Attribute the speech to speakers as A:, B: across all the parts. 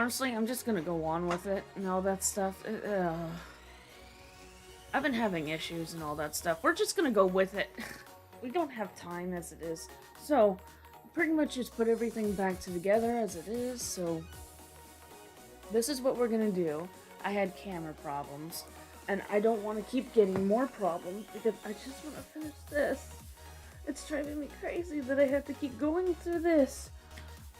A: Honestly, I'm just gonna go on with it and all that stuff. I've been having issues and all that stuff. We're just gonna go with it. We don't have time as it is. So, pretty much just put everything back together as it is. So, this is what we're gonna do. I had camera problems, and I don't want to keep getting more problems because I just want to finish this. It's driving me crazy that I have to keep going through this.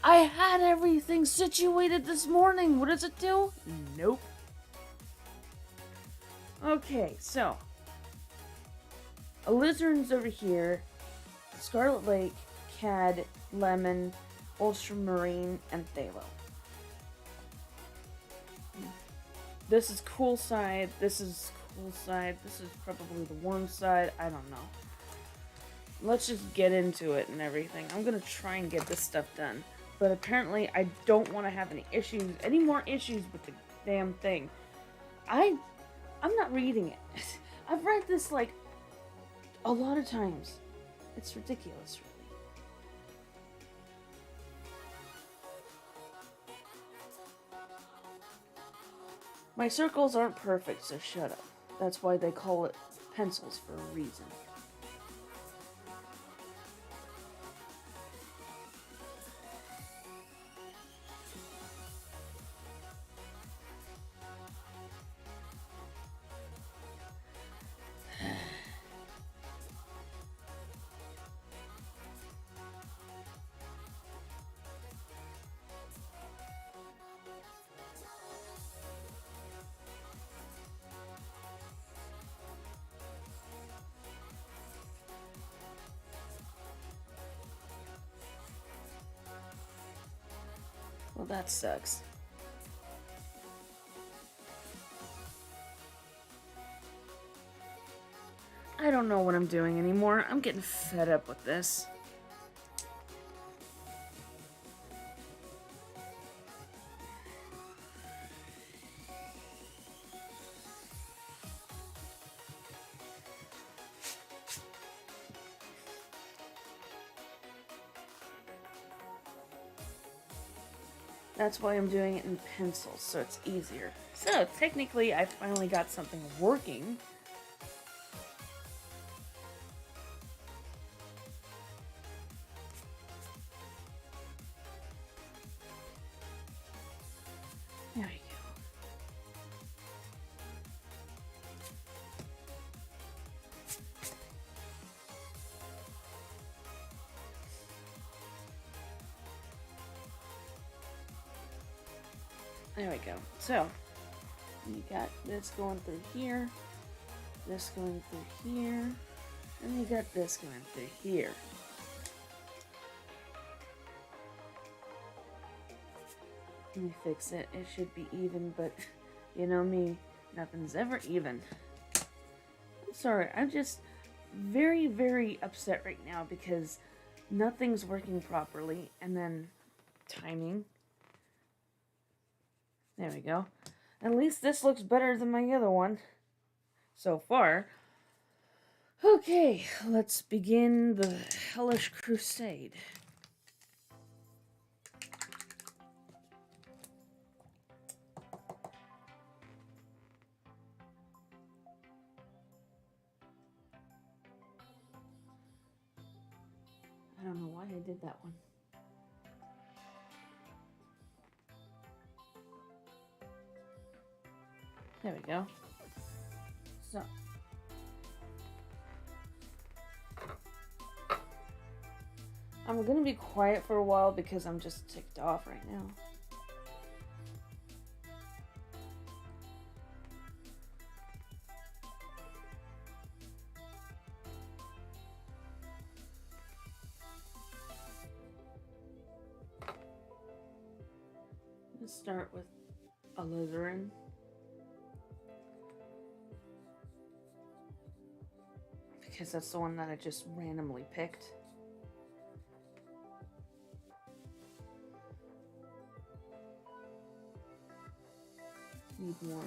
A: I had everything situated this morning. What does it do? Nope. Okay, so Alizarin's over here, Scarlet Lake, Cad, Lemon, Ultramarine, and Thalo. This is cool side, this is cool side, this is probably the warm side, I don't know. Let's just get into it and everything. I'm gonna try and get this stuff done. But apparently I don't want to have any more issues with the damn thing. I'm not reading it. I've read this like a lot of times. It's ridiculous, really. My circles aren't perfect, so shut up. That's why they call it pencils for a reason. Well, that sucks. I don't know what I'm doing anymore. I'm getting fed up with this. That's why I'm doing it in pencils, so it's easier. So, technically, I finally got something working. There we go. There we go. So, you got this going through here, this going through here, and you got this going through here. Let me fix it. It should be even, but you know me, nothing's ever even. I'm sorry, I'm just very, very upset right now because nothing's working properly, and then timing. There we go. At least this looks better than my other one so far. Okay, let's begin the hellish crusade. I don't know why I did that one. There we go. So, I'm gonna be quiet for a while because I'm just ticked off right now. Let's start with alizarin. Because that's the one that I just randomly picked. Need more.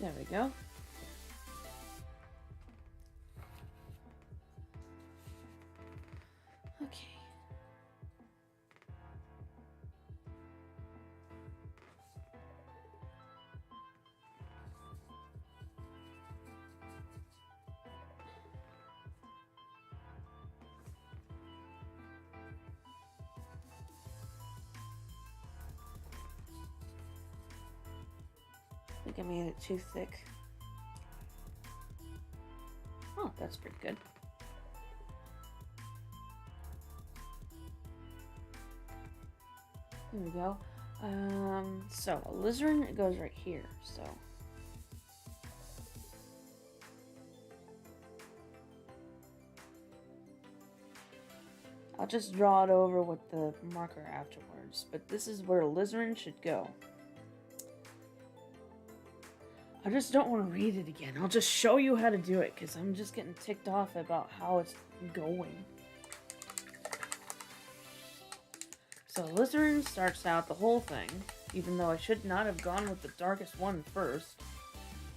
A: There we go. Okay. I think I made it too thick. Oh, that's pretty good. There we go. So alizarin, it goes right here, so. I'll just draw it over with the marker afterwards, but this is where alizarin should go. I just don't want to read it again. I'll just show you how to do it, because I'm just getting ticked off about how it's going. So alizarin starts out the whole thing, even though I should not have gone with the darkest one first.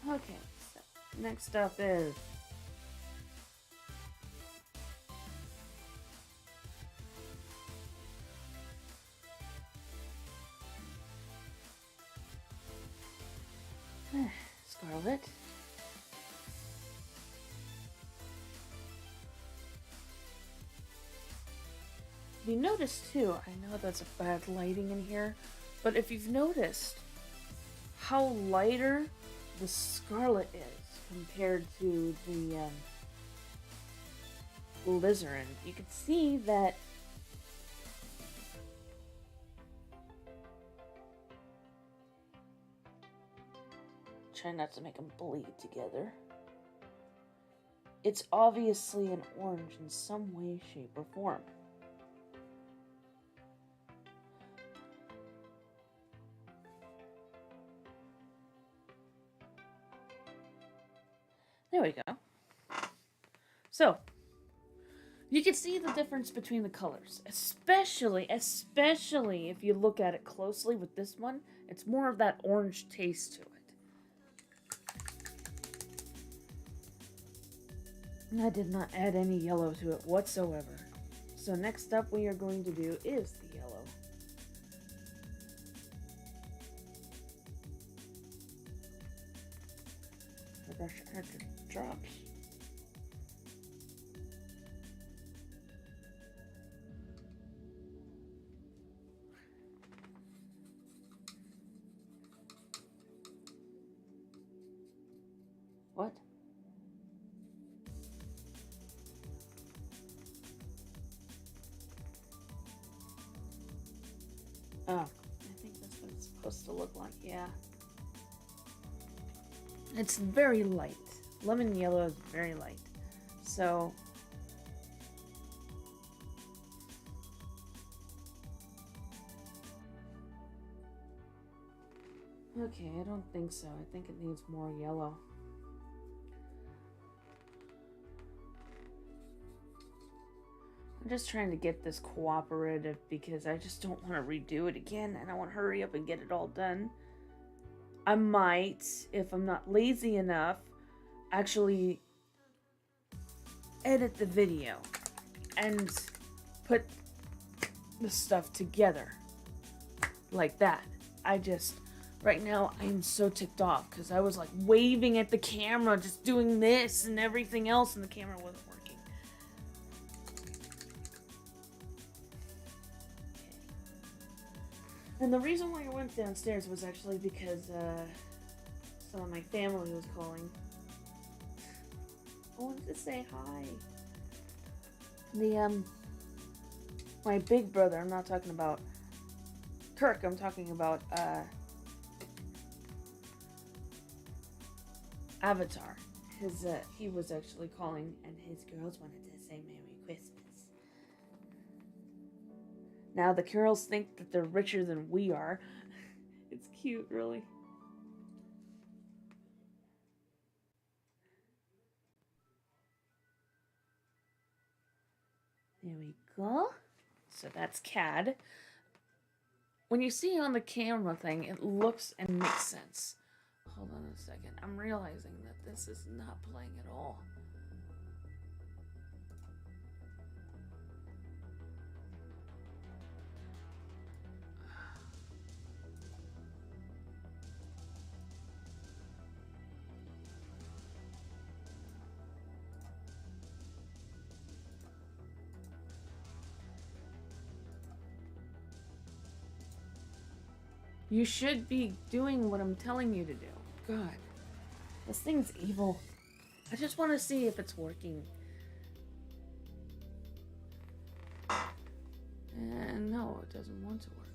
A: Okay, so next up is Scarlet. If you notice too, I know that's a bad lighting in here, but if you've noticed how lighter the Scarlet is compared to the alizarin, you can see that try not to make them bleed together. It's obviously an orange in some way, shape, or form. There we go. So, you can see the difference between the colors, especially if you look at it closely with this one. It's more of that orange taste to it. And I did not add any yellow to it whatsoever. So next up we are going to do is the yellow. The brush after drops. What? Oh, I think that's what it's supposed to look like, yeah. It's very light. Lemon yellow is very light. So, okay, I don't think so. I think it needs more yellow. I'm just trying to get this cooperative because I just don't want to redo it again and I want to hurry up and get it all done. I might, if I'm not lazy enough, actually edit the video and put the stuff together like that. Right now I'm so ticked off because I was like waving at the camera, just doing this and everything else, and the camera wasn't working. And the reason why I went downstairs was actually because some of my family was calling. I wanted to say hi. My big brother, I'm not talking about Kirk, I'm talking about Avatar. He was actually calling, and his girls wanted to say Merry Christmas. Now the girls think that they're richer than we are. It's cute, really. There we go. So that's CAD. When you see on the camera thing, it looks and makes sense. hold on a second. I'm realizing that this is not playing at all. You should be doing what I'm telling you to do. God, this thing's evil. I just want to see if it's working. And no, it doesn't want to work.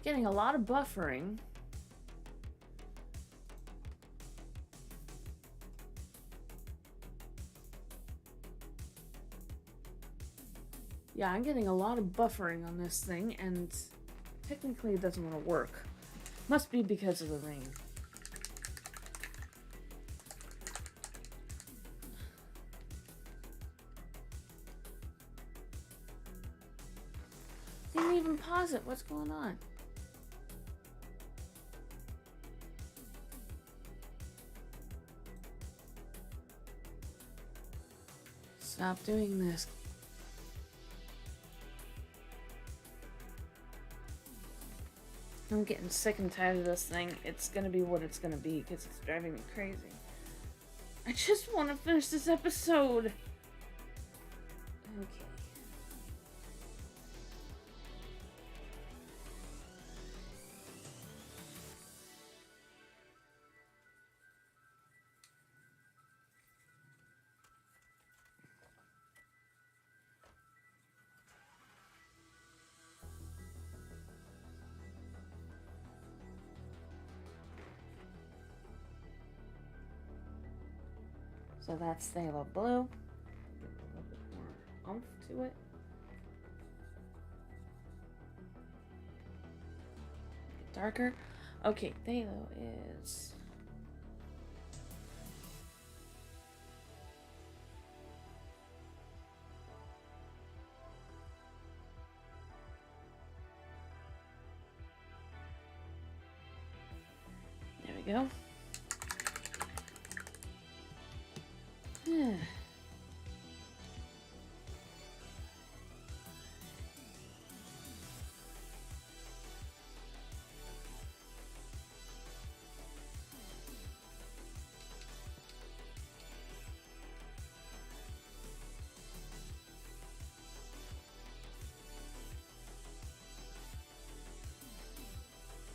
A: Getting a lot of buffering. Yeah, I'm getting a lot of buffering on this thing, and technically it doesn't want to work. Must be because of the rain. Didn't even pause it. What's going on? Stop doing this. I'm getting sick and tired of this thing. It's gonna be what it's gonna be because it's driving me crazy. I just want to finish this episode. Okay. So that's phthalo blue. A little bit more oomph to it. Darker. Okay, phthalo is... There we go.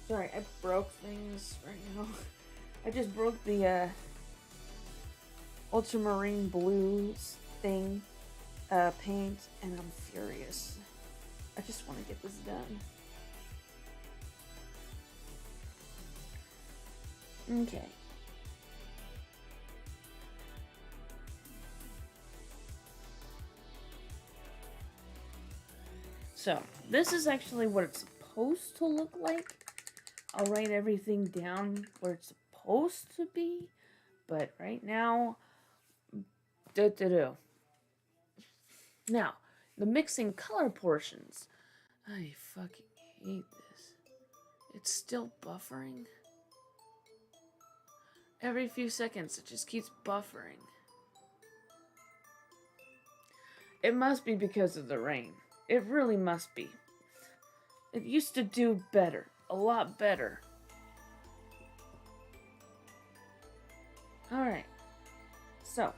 A: Sorry, I broke things right now. I just broke the ultramarine blues thing, paint, and I'm furious. I just want to get this done. Okay. So, this is actually what it's supposed to look like. I'll write everything down where it's supposed to be, but right now, Now, the mixing color portions. I fucking hate this. It's still buffering. Every few seconds, it just keeps buffering. It must be because of the rain. It really must be. It used to do better. A lot better. Alright. So.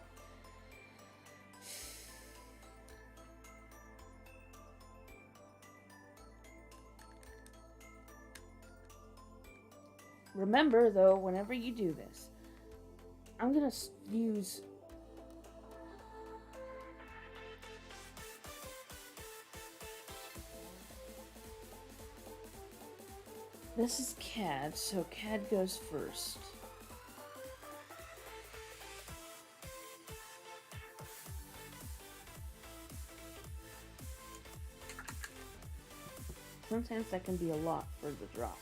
A: Remember, though, whenever you do this, I'm going to use... This is CAD, so CAD goes first. Sometimes that can be a lot for the drop.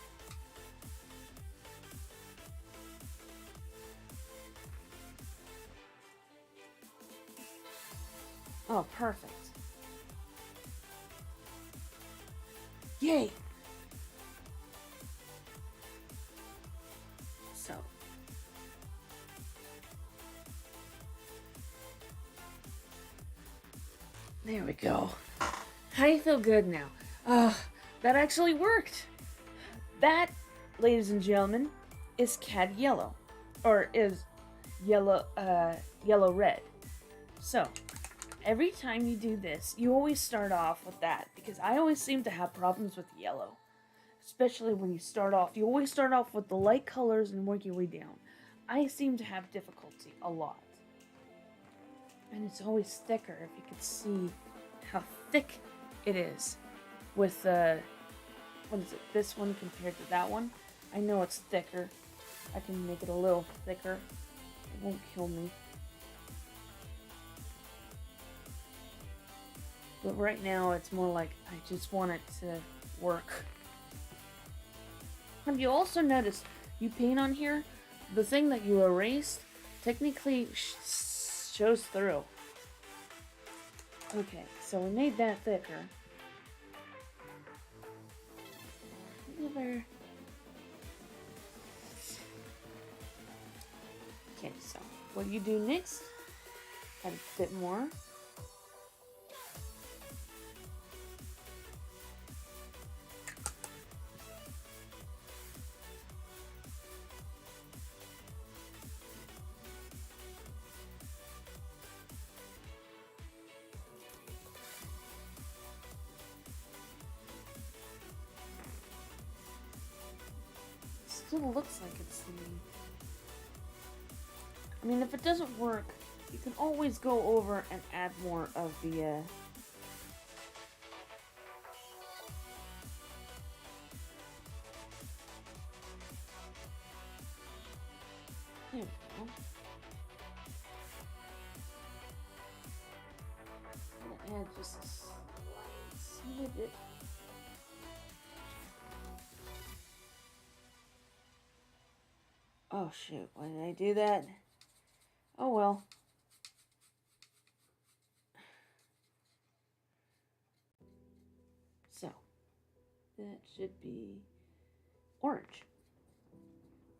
A: Oh, perfect. Yay! So. There we go. I feel good now. That actually worked. That, ladies and gentlemen, is cad yellow. Or is yellow red. So, every time you do this, you always start off with that, because I always seem to have problems with yellow. Especially when you start off. You always start off with the light colors and work your way down. I seem to have difficulty a lot. And it's always thicker, if you could see how thick it is with, what is it, this one compared to that one. I know it's thicker. I can make it a little thicker. It won't kill me. But right now, it's more like I just want it to work. Have you also noticed, you paint on here, the thing that you erased technically shows through. Okay, so we made that thicker. Okay, so what you do next, add a bit more. Still looks like it's the... I mean, if it doesn't work, you can always go over and add more of the, There we go. I'm gonna add just a slight smidget. Oh shoot, why did I do that? Oh well. So, that should be orange.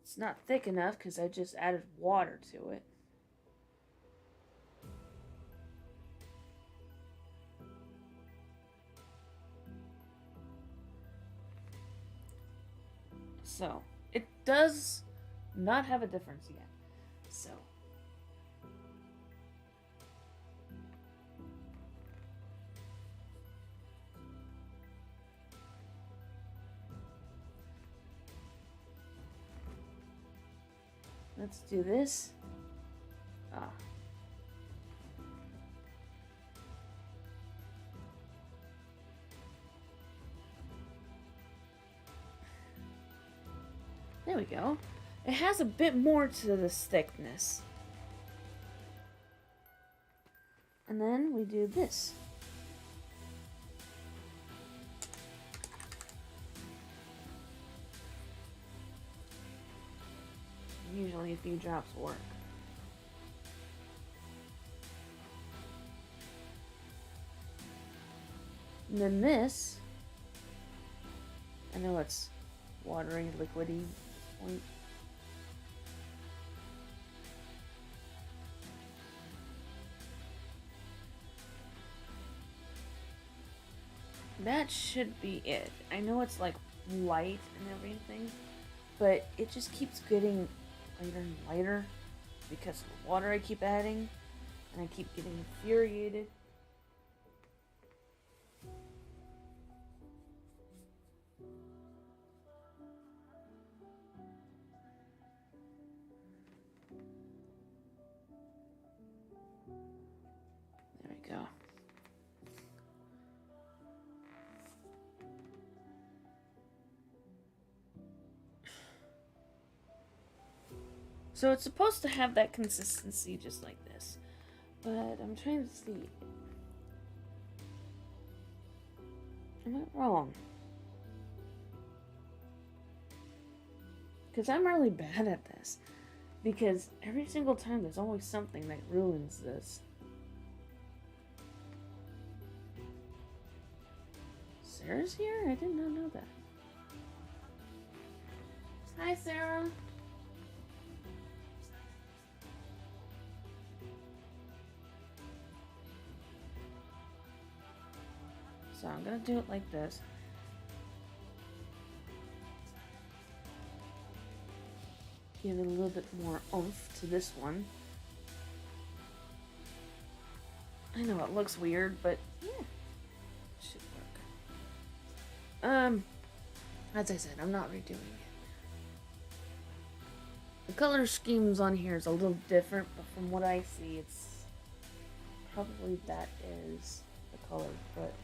A: It's not thick enough because I just added water to it. So, it does not have a difference yet. So, let's do this. There we go. It has a bit more to this thickness. And then we do this. Usually a few drops work. And then this, I know it's watery, liquidy at this point. That should be it. I know it's like light and everything, but it just keeps getting lighter and lighter because of the water I keep adding, and I keep getting infuriated. There we go. So it's supposed to have that consistency just like this. But I'm trying to see. Am I wrong? Because I'm really bad at this. Because every single time there's always something that ruins this. Sarah's here? I did not know that. Hi, Sarah. So I'm gonna do it like this. Give it a little bit more oomph to this one. I know it looks weird, but yeah, should work. As I said, I'm not redoing it. The color schemes on here is a little different, but from what I see, it's probably that is the color, but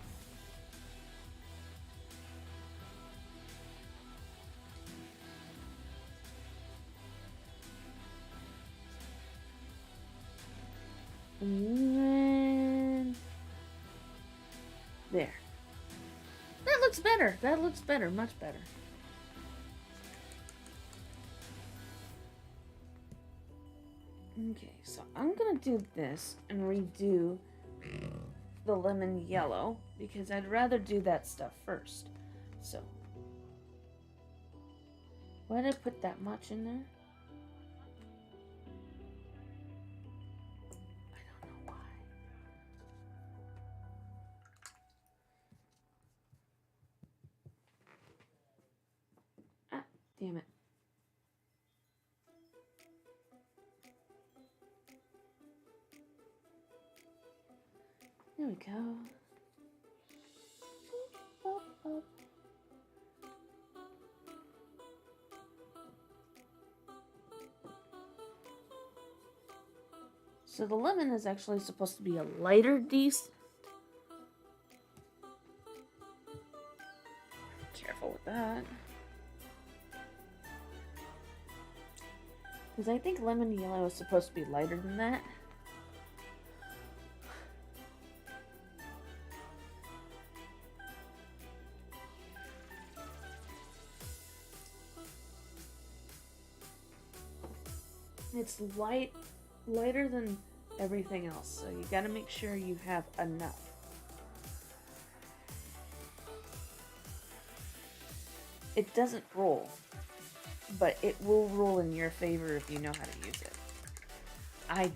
A: and then there. That looks better. That looks better. Much better. Okay, so I'm gonna do this and redo the lemon yellow because I'd rather do that stuff first. So, why did I put that much in there? I don't know why. Ah, damn it. There we go. So the lemon is actually supposed to be a lighter decent. Careful with that. Because I think lemon yellow is supposed to be lighter than that. It's lighter than everything else, so you gotta make sure you have enough. It doesn't roll, but it will roll in your favor if you know how to use it. I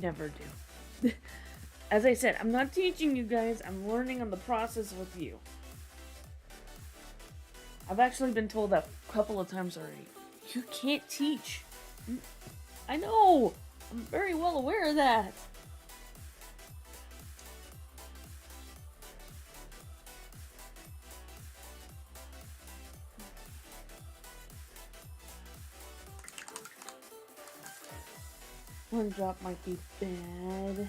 A: never do. As I said, I'm not teaching you guys, I'm learning on the process with you. I've actually been told that a couple of times already. You can't teach. I know! I'm very well aware of that. One drop might be bad.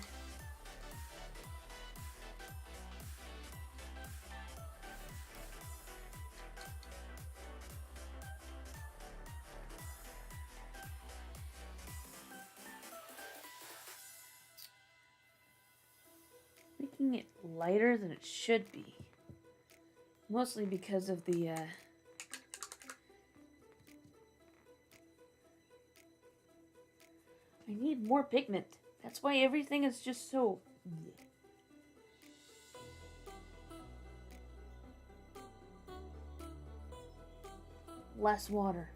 A: Making it lighter than it should be. Mostly because of the, I need more pigment. That's why everything is just so... Less water.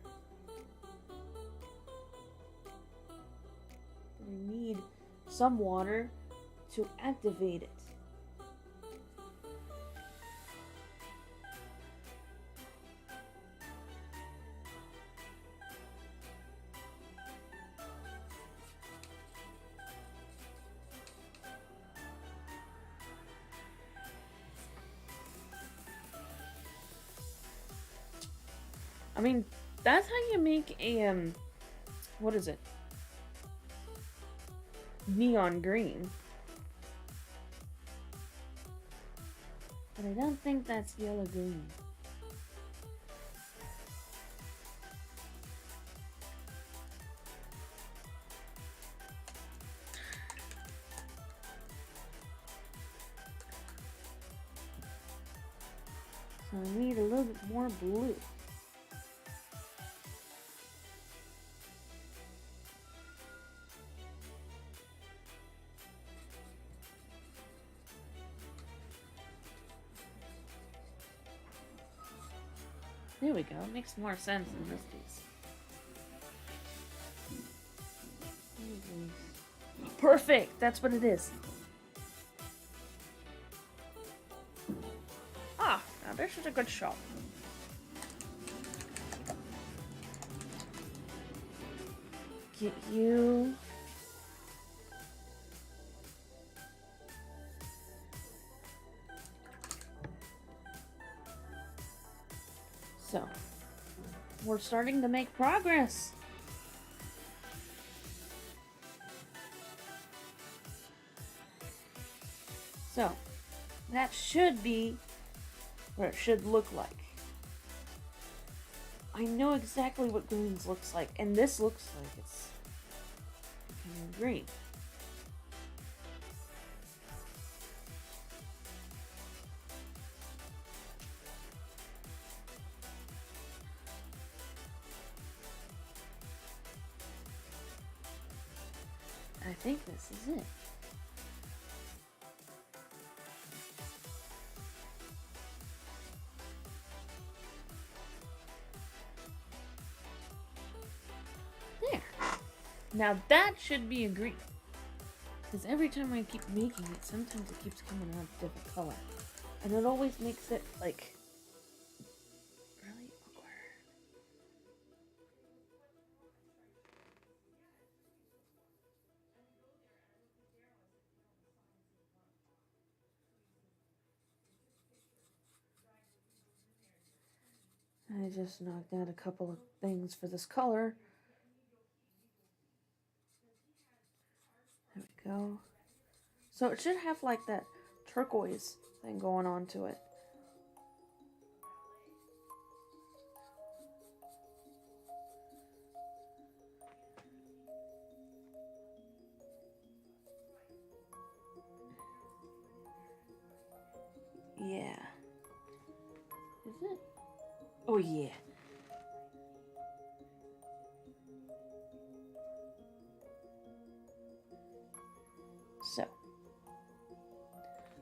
A: We need some water to activate it. I mean, that's how you make a, what is it? Neon green. But I don't think that's yellow green. So I need a little bit more blue. There we go. It makes more sense in this case. Perfect! That's what it is. Ah, now this is a good shot. Get you. So, we're starting to make progress. So, that should be what it should look like. I know exactly what greens looks like, and this looks like it's becoming green. I think this is it. There. Now that should be a green. Because every time I keep making it, sometimes it keeps coming out a different color. And it always makes it, like, really awkward. I just knocked out a couple of things for this color. There we go. So it should have like that turquoise thing going on to it. Yeah. Is it? Oh yeah. So,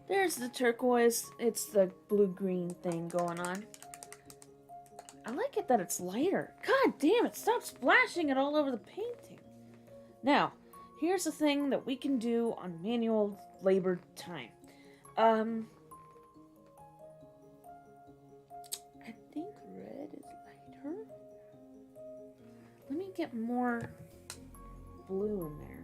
A: there's the turquoise. It's the blue-green thing going on. I like it that it's lighter. God damn it, stop splashing it all over the painting. Now, here's the thing that we can do on manual labor time. I think red is lighter. Let me get more blue in there.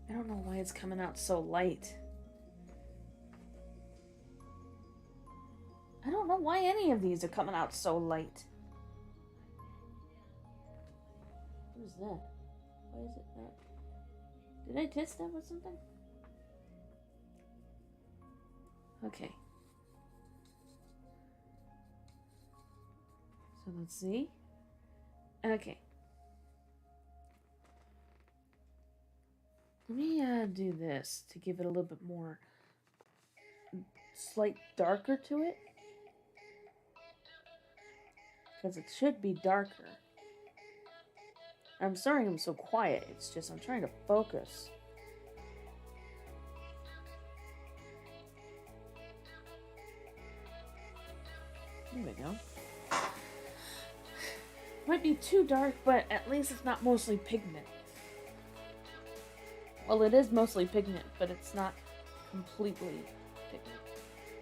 A: I don't know why it's coming out so light. I don't know why any of these are coming out so light. What is that? Why is it not? Did I test that with something? Okay. So let's see. Okay. Let me do this to give it a little bit more slight darker to it. Because it should be darker. I'm sorry I'm so quiet. It's just I'm trying to focus. There we go. Might be too dark, but at least it's not mostly pigment. Well, it is mostly pigment, but it's not completely pigment.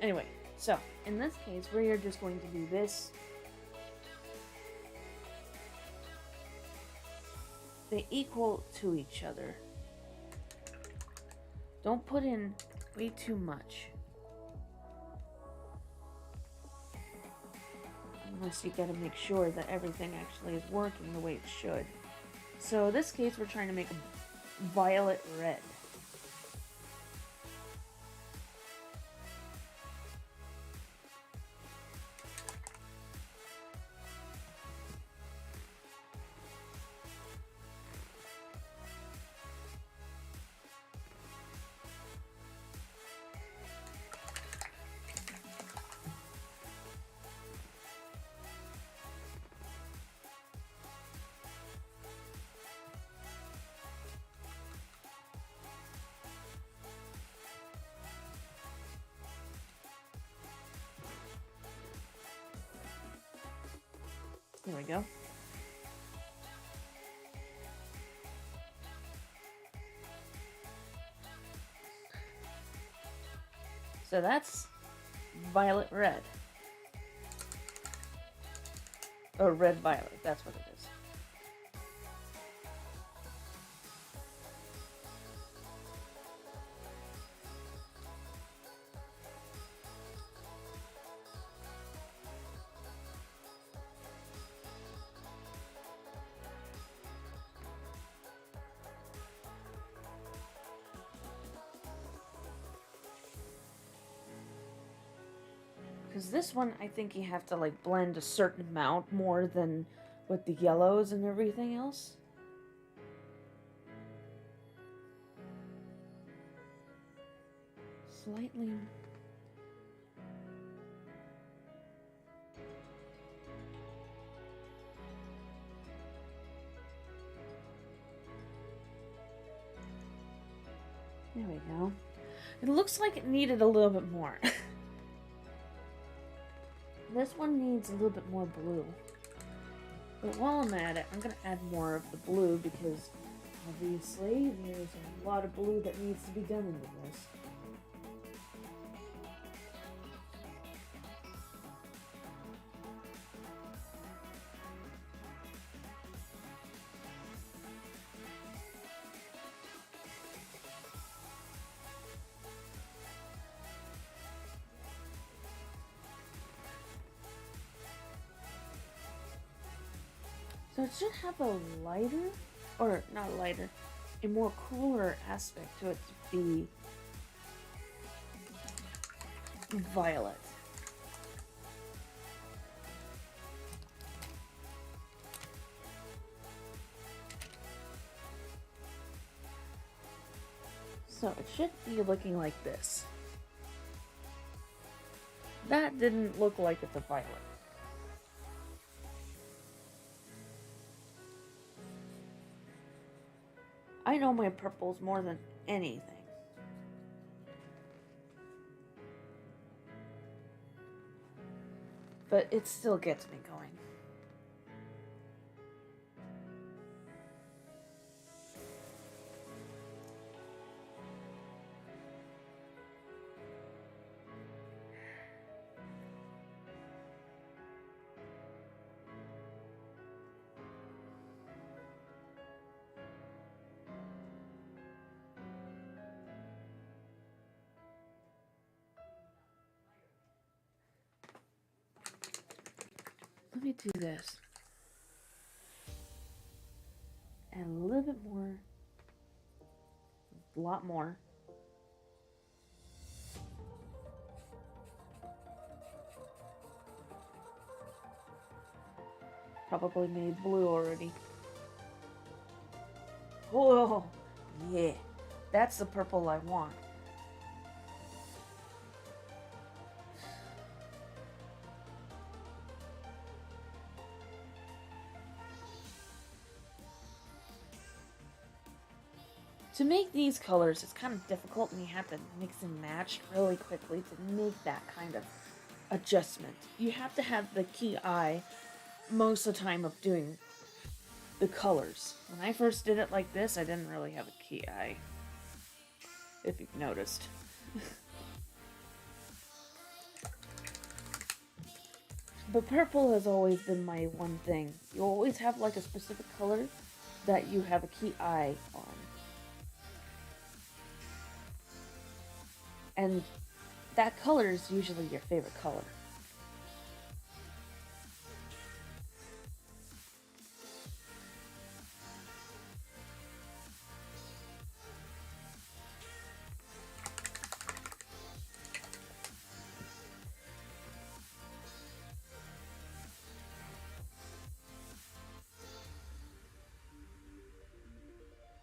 A: Anyway, so, in this case, we are just going to do this. They equal to each other. Don't put in way too much. Unless you gotta make sure that everything actually is working the way it should. So in this case, we're trying to make a violet red. There we go. So that's violet red. Or red violet, that's what it is. Because this one, I think you have to like blend a certain amount more than with the yellows and everything else. Slightly. There we go. It looks like it needed a little bit more. This one needs a little bit more blue. But while I'm at it, I'm going to add more of the blue because obviously there's a lot of blue that needs to be done into this. So it should have a lighter, or not lighter, a more cooler aspect to it to be violet. So it should be looking like this. That didn't look like it's a violet. I know my purples more than anything. But it still gets me going. Let me do this. And a little bit more. A lot more. Probably made blue already. Oh, yeah. That's the purple I want. To make these colors, it's kind of difficult and you have to mix and match really quickly to make that kind of adjustment. You have to have the key eye most of the time of doing the colors. When I first did it like this, I didn't really have a key eye, if you've noticed. But purple has always been my one thing. You always have like a specific color that you have a key eye on. And that color is usually your favorite color.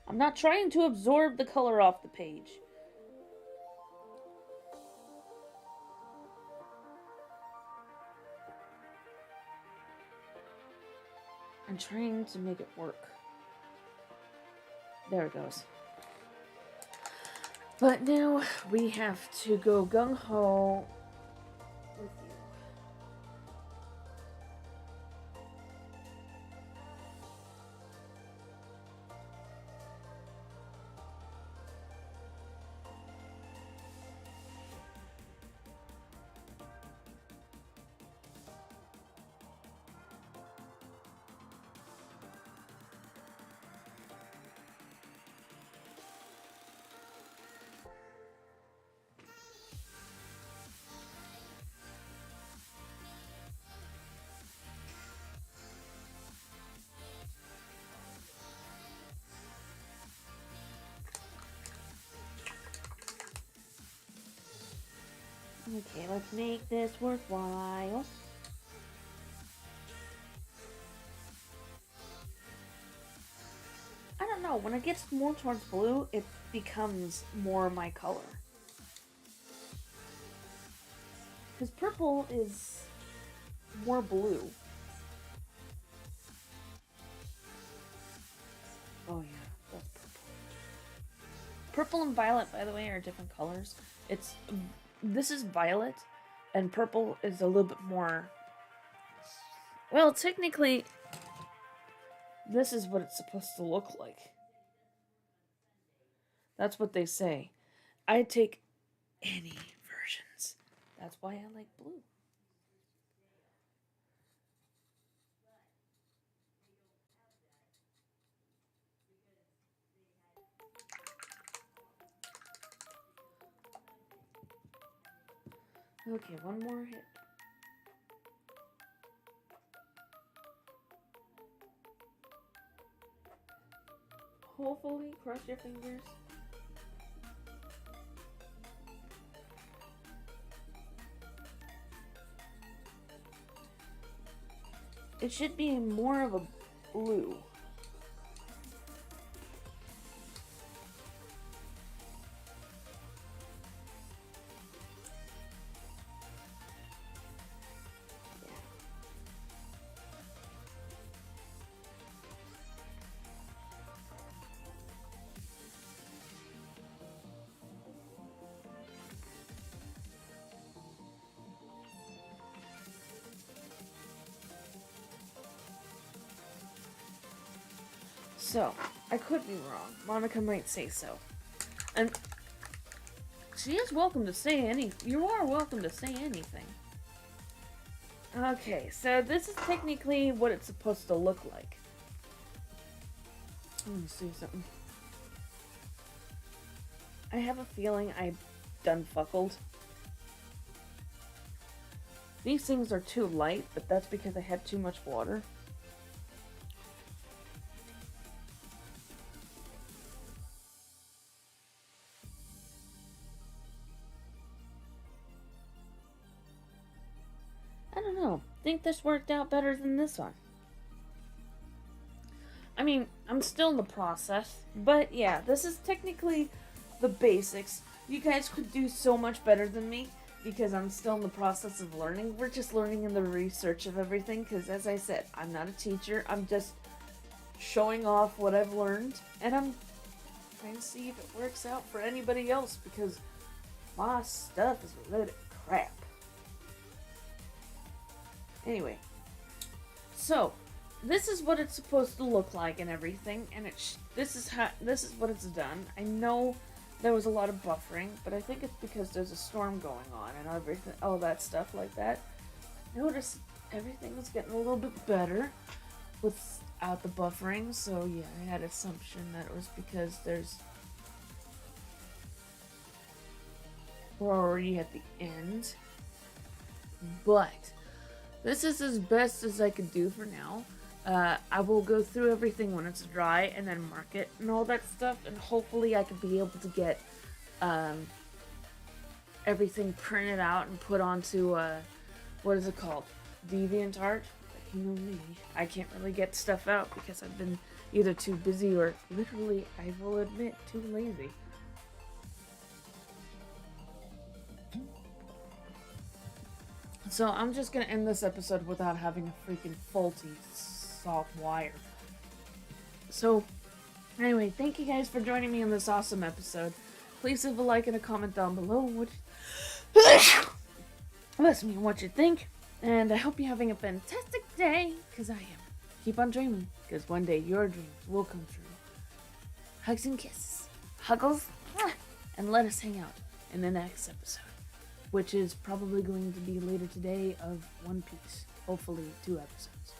A: I'm not trying to absorb the color off the page. I'm trying to make it work. There it goes. But now we have to go gung-ho with you. Okay, let's make this worthwhile. I don't know, when it gets more towards blue, it becomes more my color. Because purple is more blue. Oh yeah, that's purple. Purple and violet, by the way, are different colors. This is violet, and purple is a little bit more... Well, technically, this is what it's supposed to look like. That's what they say. I take any versions. That's why I like blue. Okay, one more hit. Hopefully, cross your fingers. It should be more of a blue. So, I could be wrong. Monica might say so. And she is welcome to say you are welcome to say anything. Okay, so this is technically what it's supposed to look like. Let me see something. I have a feeling I done fuckled. These things are too light, but that's because I had too much water. I don't know. I think this worked out better than this one. I mean, I'm still in the process, but yeah, this is technically the basics. You guys could do so much better than me because I'm still in the process of learning. We're just learning in the research of everything because, as I said, I'm not a teacher. I'm just showing off what I've learned, and I'm trying to see if it works out for anybody else because my stuff is a load of crap. Anyway, so this is what it's supposed to look like and everything, and this is what it's done. I know there was a lot of buffering, but I think it's because there's a storm going on and everything, all that stuff like that. Notice everything's getting a little bit better without the buffering. So yeah, I had assumption that it was because we're already at the end, but this is as best as I could do for now. I will go through everything when it's dry and then mark it and all that stuff, and hopefully I could be able to get everything printed out and put onto what is it called? DeviantArt. But you know me, I can't really get stuff out because I've been either too busy or literally, I will admit, too lazy. So I'm just gonna end this episode without having a freaking faulty soft wire. So anyway, thank you guys for joining me in this awesome episode. Please leave a like and a comment down below. Let me know what you think. And I hope you're having a fantastic day, because I am. Keep on dreaming, because one day your dreams will come true. Hugs and kisses. Huggles. And let us hang out in the next episode, which is probably going to be later today of One Piece. Hopefully 2 episodes.